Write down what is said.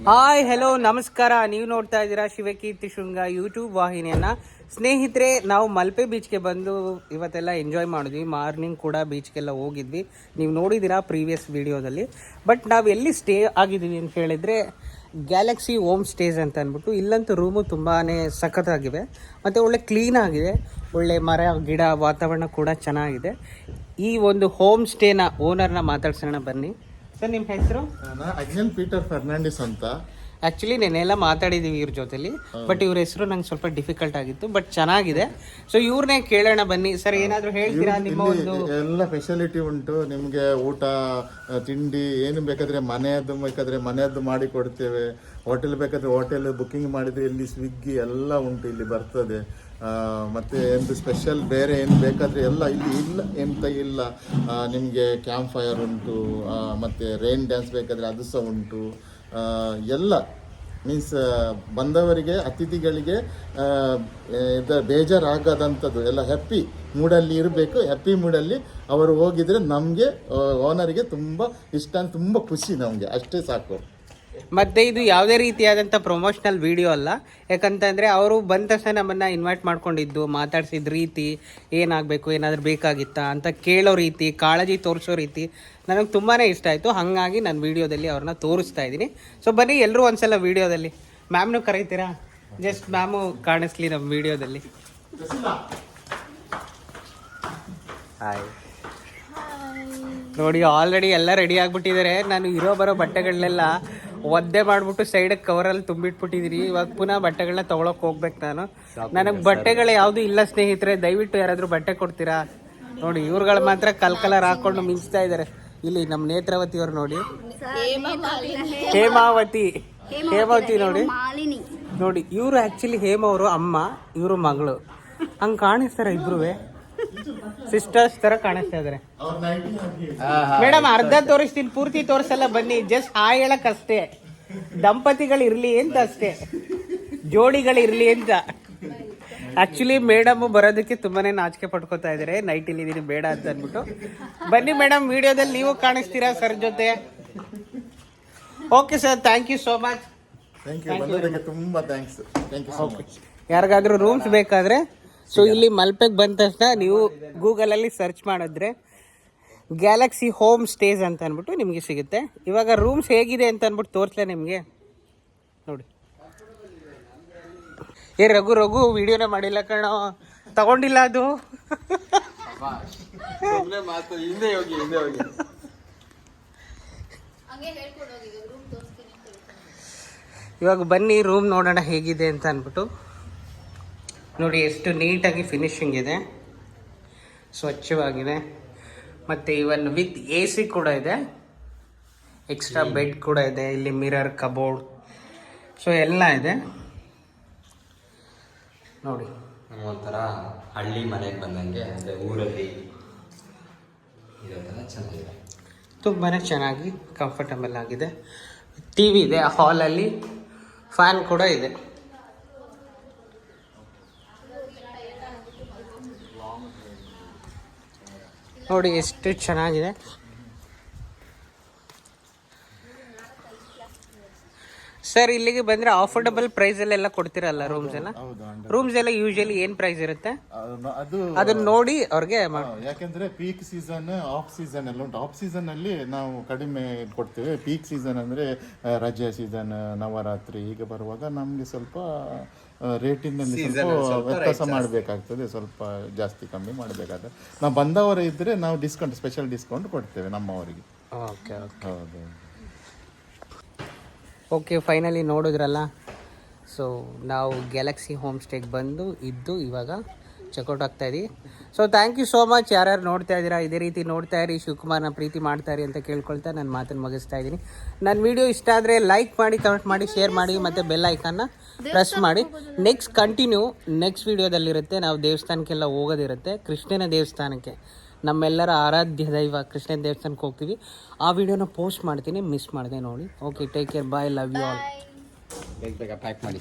Hi hello ನಮಸ್ಕಾರ. ನೀವು ನೋಡ್ತಾ ಇದ್ದೀರಾ ಶಿವಕೀರ್ತಿ ಶೃಂಗ ಯೂಟ್ಯೂಬ್ ವಾಹಿನಿಯನ್ನ. ಸ್ನೇಹಿತರೆ, ನಾವು ಮಲ್ಪೆ ಬೀಚ್ಗೆ ಬಂದು ಇವತ್ತೆಲ್ಲ ಎಂಜಾಯ್ ಮಾಡಿದ್ವಿ. ಮಾರ್ನಿಂಗ್ ಕೂಡ ಬೀಚ್ಗೆಲ್ಲ ಹೋಗಿದ್ವಿ, ನೀವು ನೋಡಿದ್ದೀರಾ ಪ್ರೀವಿಯಸ್ ವಿಡಿಯೋದಲ್ಲಿ. ಬಟ್ ನಾವು ಎಲ್ಲಿ ಸ್ಟೇ ಆಗಿದ್ದೀವಿ ಅಂತ ಹೇಳಿದರೆ ಗ್ಯಾಲಕ್ಸಿ ಹೋಮ್ ಸ್ಟೇಸ್ ಅಂತ ಅಂದ್ಬಿಟ್ಟು. ಇಲ್ಲಂತೂ ರೂಮು ತುಂಬಾ ಸಖತ್ತಾಗಿವೆ ಮತ್ತು ಒಳ್ಳೆ ಕ್ಲೀನ್ ಆಗಿದೆ. ಒಳ್ಳೆ ಮರ ಗಿಡ ವಾತಾವರಣ ಕೂಡ ಚೆನ್ನಾಗಿದೆ. ಈ ಒಂದು ಹೋಮ್ ಸ್ಟೇನ ಓನರ್ನ ಮಾತಾಡ್ಸೋಣ ಬನ್ನಿ. ಸರ್, ನಿಮ್ಮ ಹೆಸರು? ಅಗ್ನೆಲ್ ಪೀಟರ್ ಫರ್ನಾಂಡಿಸ್ ಅಂತ. ಆ್ಯಕ್ಚುಲಿ ನೆನ್ನೆಲ್ಲ ಮಾತಾಡಿದ್ದೀವಿ ಇವ್ರ ಜೊತೆಲಿ, ಬಟ್ ಇವ್ರ ಹೆಸರು ನಂಗೆ ಸ್ವಲ್ಪ ಡಿಫಿಕಲ್ಟ್ ಆಗಿತ್ತು, ಬಟ್ ಚೆನ್ನಾಗಿದೆ. ಸೊ ಇವ್ರನ್ನೇ ಕೇಳೋಣ ಬನ್ನಿ. ಸರ್, ಏನಾದರೂ ಹೇಳ್ತೀರಾ? ನಿಮ್ಮ ಒಂದು ಎಲ್ಲ ಫೆಸಿಲಿಟಿ ಉಂಟು ನಿಮಗೆ. ಊಟ ತಿಂಡಿ ಏನು ಬೇಕಾದರೆ ಮನೆಯದ್ದು ಮಾಡಿ ಕೊಡ್ತೇವೆ. ಹೋಟೆಲ್ ಬೇಕಾದರೆ ಹೋಟೆಲ್ ಬುಕ್ಕಿಂಗ್ ಮಾಡಿದರೆ ಇಲ್ಲಿ ಸ್ವಿಗ್ಗಿ ಎಲ್ಲ ಉಂಟು, ಇಲ್ಲಿ ಬರ್ತದೆ. ಮತ್ತು ಎಂದು ಸ್ಪೆಷಲ್ ಬೇರೆ ಏನು ಬೇಕಾದರೆ ಎಲ್ಲ ಇಲ್ಲಿ ಇಲ್ಲ ಎಂತ ಇಲ್ಲ. ನಿಮಗೆ ಕ್ಯಾಂಪ್ ಫೈರ್ ಉಂಟು, ಮತ್ತು ರೈನ್ ಡ್ಯಾನ್ಸ್ ಬೇಕಾದರೆ ಅದು ಸಹ ಉಂಟು. ಎಲ್ಲ ಮೀನ್ಸ್ ಬಂದವರಿಗೆ ಅತಿಥಿಗಳಿಗೆ ಬೇಜಾರಾಗದಂಥದ್ದು ಎಲ್ಲ ಹ್ಯಾಪಿ ಮೂಡಲ್ಲಿ ಇರಬೇಕು. ಹ್ಯಾಪಿ ಮೂಡಲ್ಲಿ ಅವರು ಹೋಗಿದರೆ ನಮಗೆ ಓನರಿಗೆ ತುಂಬ ಇಷ್ಟ, ತುಂಬ ಖುಷಿ ನಮಗೆ, ಅಷ್ಟೇ ಸಾಕು. ಮತ್ತು ಇದು ಯಾವುದೇ ರೀತಿಯಾದಂಥ ಪ್ರಮೋಷನಲ್ ವಿಡಿಯೋ ಅಲ್ಲ. ಯಾಕಂತಂದರೆ ಅವರು ಬಂದ ತಕ್ಷಣ ನಮ್ಮನ್ನು ಇನ್ವೈಟ್ ಮಾಡ್ಕೊಂಡಿದ್ದು, ಮಾತಾಡ್ಸಿದ ರೀತಿ, ಏನಾಗಬೇಕು, ಏನಾದರೂ ಬೇಕಾಗಿತ್ತಾ ಅಂತ ಕೇಳೋ ರೀತಿ, ಕಾಳಜಿ ತೋರಿಸೋ ರೀತಿ ನನಗೆ ತುಂಬಾ ಇಷ್ಟ ಆಯಿತು. ಹಾಗಾಗಿ ನಾನು ವೀಡಿಯೋದಲ್ಲಿ ಅವ್ರನ್ನ ತೋರಿಸ್ತಾ ಇದ್ದೀನಿ. ಸೊ ಬನ್ನಿ ಎಲ್ಲರೂ ಒಂದ್ಸಲ ವೀಡಿಯೋದಲ್ಲಿ. ಮ್ಯಾಮ್ನು ಕರೀತೀರಾ? ಜಸ್ಟ್ ಮ್ಯಾಮು ಕಾಣಿಸ್ಲಿ ನಮ್ಮ ವೀಡಿಯೋದಲ್ಲಿ. ಹಾಯ್. ನೋಡಿ, ಆಲ್ರೆಡಿ ಎಲ್ಲ ರೆಡಿ ಆಗಿಬಿಟ್ಟಿದ್ದಾರೆ. ನಾನು ಬರೋ ಬಟ್ಟೆಗಳನ್ನೆಲ್ಲ ಒದ್ದೆ ಮಾಡಿಬಿಟ್ಟು ಸೈಡಿಗೆ ಕವರಲ್ಲಿ ತುಂಬಿಟ್ಬಿಟ್ಟಿದ್ದೀನಿ. ಇವಾಗ ಪುನಃ ಬಟ್ಟೆಗಳನ್ನ ತೊಗೊಳಕ್ಕೆ ಹೋಗ್ಬೇಕು ನಾನು. ನನಗೆ ಬಟ್ಟೆಗಳು ಯಾವುದೂ ಇಲ್ಲ ಸ್ನೇಹಿತರೆ, ದಯವಿಟ್ಟು ಯಾರಾದರೂ ಬಟ್ಟೆ ಕೊಡ್ತೀರಾ? ನೋಡಿ, ಇವ್ರುಗಳು ಮಾತ್ರ ಕಲರ್ ಹಾಕ್ಕೊಂಡು ಮಿಂಚ್ತಾ ಇದ್ದಾರೆ. ಇಲ್ಲಿ ನಮ್ಮ ನೇತ್ರಾವತಿ ಅವ್ರು ನೋಡಿ, ಹೇಮಾವತಿ ನೋಡಿ ಇವರು ಆ್ಯಕ್ಚುಲಿ ಹೇಮ ಅವರು ಅಮ್ಮ, ಇವರು ಮಗಳು. ಹಂಗೆ ಕಾಣಿಸ್ತಾರೆ, ಇಬ್ರು ಸಿಸ್ಟರ್ಸ್ ತರ ಕಾಣಿಸ್ತಾ ಇದಾರೆ. ಮೇಡಮ್, ಅರ್ಧ ತೋರಿಸ್ತೀನಿ, ಪೂರ್ತಿ ತೋರಿಸಲ್ಲ. ಬನ್ನಿ, ಜಸ್ಟ್ ಹಾಯ್ ಹೇಳಕ್ ಅಷ್ಟೇ. ದಂಪತಿಗಳಿರ್ಲಿ ಅಂತ ಅಷ್ಟೇ, ಜೋಡಿಗಳಿರ್ಲಿ ಅಂತ. ಆಕ್ಚುಲಿ ಮೇಡಮ್ ಬರೋದಕ್ಕೆ ತುಂಬಾನೇ ನಾಚಿಕೆ ಪಡ್ಕೋತಾ ಇದಾರೆ. ನೈಟಲ್ಲಿ ಇದೀನಿ ಬೇಡ ಅಂತ ಅಂದ್ಬಿಟ್ಟು. ಬನ್ನಿ ಮೇಡಮ್, ವಿಡಿಯೋದಲ್ಲಿ ನೀವು ಕಾಣಿಸ್ತೀರಾ ಸರ್ ಜೊತೆ. Okay sir, thank you so much. ತುಂಬಾ ಥ್ಯಾಂಕ್ಸ್. ಯಾರಿಗಾದ್ರೂ ರೂಮ್ಸ್ ಬೇಕಾದ್ರೆ, ಸೊ ಇಲ್ಲಿ ಮಲ್ಪೆಗೆ ಬಂದ ತಕ್ಷಣ ನೀವು ಗೂಗಲಲ್ಲಿ ಸರ್ಚ್ ಮಾಡಿದ್ರೆ ಗ್ಯಾಲಕ್ಸಿ ಹೋಮ್ ಸ್ಟೇಸ್ ಅಂತ ಅಂದ್ಬಿಟ್ಟು ನಿಮಗೆ ಸಿಗುತ್ತೆ. ಇವಾಗ ರೂಮ್ಸ್ ಹೇಗಿದೆ ಅಂತ ಅಂದ್ಬಿಟ್ಟು ತೋರಿಸ್ಲೇ ನಿಮಗೆ. ನೋಡಿ, ರಘು ವಿಡಿಯೋನೇ ಮಾಡಿಲ್ಲ ಕಣ, ತಗೊಂಡಿಲ್ಲ ಅದು. ಇವಾಗ ಬನ್ನಿ ರೂಮ್ ನೋಡೋಣ ಹೇಗಿದೆ ಅಂತ ಅಂದ್ಬಿಟ್ಟು. ನೋಡಿ, ಎಷ್ಟು ನೀಟಾಗಿ ಫಿನಿಶಿಂಗ್ ಇದೆ, ಸ್ವಚ್ಛವಾಗಿದೆ. ಮತ್ತು ಇವನ್ ವಿತ್ AC ಕೂಡ ಇದೆ, ಎಕ್ಸ್ಟ್ರಾ ಬೆಡ್ ಕೂಡ ಇದೆ. ಇಲ್ಲಿ ಮಿರರ್, ಕಬೋರ್ಡ್, ಸೊ ಎಲ್ಲ ಇದೆ. ನೋಡಿ, ಒಂಥರ ಹಳ್ಳಿ ಮನೆಗೆ ಬಂದಂಗೆ, ಅಂದರೆ ಊರಲ್ಲಿ ಇರೋದೆಲ್ಲ ಚೆನ್ನಾಗಿದೆ. ತುಂಬಾ ಚೆನ್ನಾಗಿ ಕಂಫರ್ಟಬಲ್ ಆಗಿದೆ. TV ಇದೆ ಹಾಲಲ್ಲಿ, ಫ್ಯಾನ್ ಕೂಡ ಇದೆ. ನೋಡಿ ಎಷ್ಟು ಚೆನ್ನಾಗಿದೆ. ಸರ್, ಇಲ್ಲಿಗೆ ಬಂದ್ರೆ ಆಫೋರ್ಡಬಲ್ ಪ್ರೈಸ್ ಅಲ್ಲೆಲ್ಲ ಕೊಡ್ತಿರಲ್ಲ ರೂಮ್ಸ್ ಎಲ್ಲ? ರೂಮ್ಸ್ ಎಲ್ಲ ಯೂಶಲಿ ಏನ್ ಪ್ರೈಸ್ ಇರುತ್ತೆ ಅದನ್ನ ನೋಡಿ ಅವ್ರಿಗೆ. ಯಾಕೆಂದ್ರೆ ಪೀಕ್ ಸೀಸನ್, ಆಫ್ ಸೀಸನ್ ಎಲ್ಲ ಉಂಟು. ಆಫ್ ಸೀಸನ್ ಅಲ್ಲಿ ನಾವು ಕಡಿಮೆ ಕೊಡ್ತೇವೆ. ಪೀಕ್ ಸೀಸನ್ ಅಂದ್ರೆ ರಜೆ ಸೀಸನ್, ನವರಾತ್ರಿ ಹೀಗೆ ಬರುವಾಗ ನಮ್ಗೆ ಸ್ವಲ್ಪ ರೇಟಿನಲ್ಲಿ ಸ್ವಲ್ಪ ವ್ಯತ್ಯಾಸ ಮಾಡಬೇಕಾಗ್ತದೆ, ಸ್ವಲ್ಪ ಜಾಸ್ತಿ ಕಮ್ಮಿ ಮಾಡಬೇಕಾಗ್ತದೆ. ನಾವು ಬಂದವರು ಇದ್ದರೆ ನಾವು ಡಿಸ್ಕೌಂಟ್, ಸ್ಪೆಷಲ್ ಡಿಸ್ಕೌಂಟ್ ಕೊಡ್ತೇವೆ ನಮ್ಮವರಿಗೆ. ಹೌದು. ಓಕೆ, ಫೈನಲಿ ನೋಡಿದ್ರಲ್ಲ. ಸೊ ನಾವು ಗ್ಯಾಲಕ್ಸಿ ಹೋಮ್ ಸ್ಟೇಗೆ ಬಂದು ಇದ್ದು ಇವಾಗ ಚೆಕ್ಔಟ್ ಆಗ್ತಾಯಿದ್ದೀವಿ. So thank you so much. ಯಾರ್ಯಾರು ನೋಡ್ತಾ ಇದ್ದೀರಾ, ಇದೇ ರೀತಿ ನೋಡ್ತಾ ಇರಿ, ಶಿವಕುಮಾರ್ನ ಪ್ರೀತಿ ಮಾಡ್ತಾ ಇರಿ ಅಂತ ಕೇಳ್ಕೊಳ್ತಾ ನನ್ನ ಮಾತನ್ನು ಮುಗಿಸ್ತಾ ಇದ್ದೀನಿ. ನನ್ನ ವಿಡಿಯೋ ಇಷ್ಟ ಆದರೆ ಲೈಕ್ ಮಾಡಿ, ಕಮೆಂಟ್ ಮಾಡಿ, ಶೇರ್ ಮಾಡಿ, ಮತ್ತು ಬೆಲ್ ಐಕನ್ನ ಪ್ರೆಸ್ ಮಾಡಿ. ನೆಕ್ಸ್ಟ್ ವಿಡಿಯೋದಲ್ಲಿರುತ್ತೆ. ನಾವು ದೇವಸ್ಥಾನಕ್ಕೆಲ್ಲ ಹೋಗೋದಿರುತ್ತೆ, ಕೃಷ್ಣನ ದೇವಸ್ಥಾನಕ್ಕೆ. ನಮ್ಮೆಲ್ಲರ ಆರಾಧ್ಯ ದೈವ ಕೃಷ್ಣನ ದೇವಸ್ಥಾನಕ್ಕೆ ಹೋಗ್ತೀವಿ. ಆ ವಿಡಿಯೋನ ಪೋಸ್ಟ್ ಮಾಡ್ತೀನಿ, ಮಿಸ್ ಮಾಡಿದೆ ನೋಡಿ. Okay, take care, bye, love you all. ಬೇಗ ಪ್ಯಾಕ್ ಮಾಡಿ.